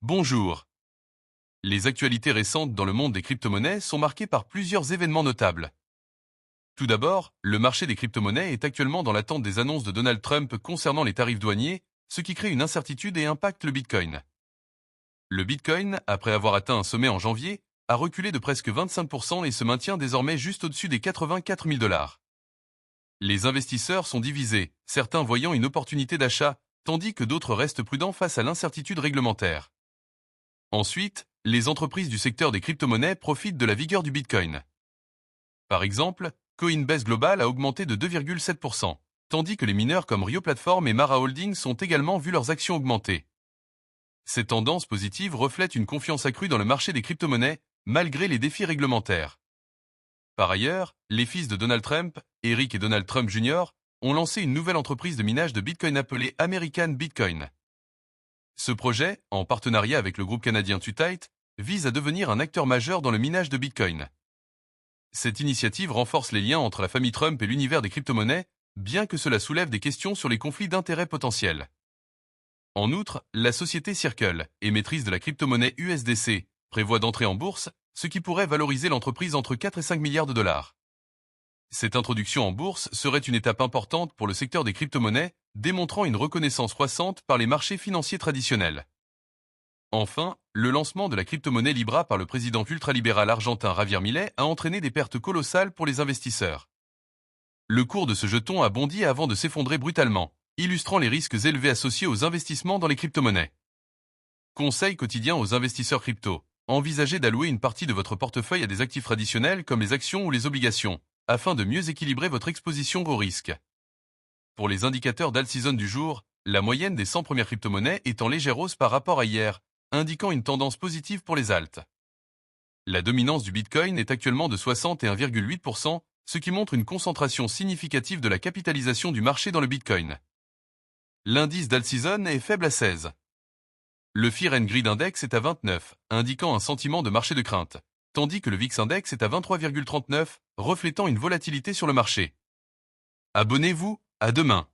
Bonjour. Les actualités récentes dans le monde des crypto-monnaies sont marquées par plusieurs événements notables. Tout d'abord, le marché des crypto-monnaies est actuellement dans l'attente des annonces de Donald Trump concernant les tarifs douaniers, ce qui crée une incertitude et impacte le Bitcoin. Le Bitcoin, après avoir atteint un sommet en janvier, a reculé de presque 25% et se maintient désormais juste au-dessus des 84 000 $. Les investisseurs sont divisés, certains voyant une opportunité d'achat, tandis que d'autres restent prudents face à l'incertitude réglementaire. Ensuite, les entreprises du secteur des crypto-monnaies profitent de la vigueur du Bitcoin. Par exemple, Coinbase Global a augmenté de 2,7%, tandis que les mineurs comme Rio Platform et Mara Holdings ont également vu leurs actions augmenter. Ces tendances positives reflètent une confiance accrue dans le marché des crypto-monnaies, malgré les défis réglementaires. Par ailleurs, les fils de Donald Trump, Eric et Donald Trump Jr., ont lancé une nouvelle entreprise de minage de Bitcoin appelée American Bitcoin. Ce projet, en partenariat avec le groupe canadien Tutite, vise à devenir un acteur majeur dans le minage de Bitcoin. Cette initiative renforce les liens entre la famille Trump et l'univers des crypto-monnaies, bien que cela soulève des questions sur les conflits d'intérêts potentiels. En outre, la société Circle, émettrice de la crypto-monnaie USDC, prévoit d'entrer en bourse, ce qui pourrait valoriser l'entreprise entre 4 et 5 milliards de dollars. Cette introduction en bourse serait une étape importante pour le secteur des crypto-monnaies, démontrant une reconnaissance croissante par les marchés financiers traditionnels. Enfin, le lancement de la crypto-monnaie Libra par le président ultralibéral argentin Javier Milei a entraîné des pertes colossales pour les investisseurs. Le cours de ce jeton a bondi avant de s'effondrer brutalement, illustrant les risques élevés associés aux investissements dans les crypto-monnaies. Conseil quotidien aux investisseurs crypto. Envisagez d'allouer une partie de votre portefeuille à des actifs traditionnels comme les actions ou les obligations, afin de mieux équilibrer votre exposition au risque. Pour les indicateurs d'alt-season du jour, la moyenne des 100 premières crypto-monnaies est en légère hausse par rapport à hier, indiquant une tendance positive pour les alts. La dominance du Bitcoin est actuellement de 61,8%, ce qui montre une concentration significative de la capitalisation du marché dans le Bitcoin. L'indice d'alt-season est faible à 16. Le Fear and Greed Index est à 29, indiquant un sentiment de marché de crainte, tandis que le VIX Index est à 23,39, reflétant une volatilité sur le marché. Abonnez-vous, à demain.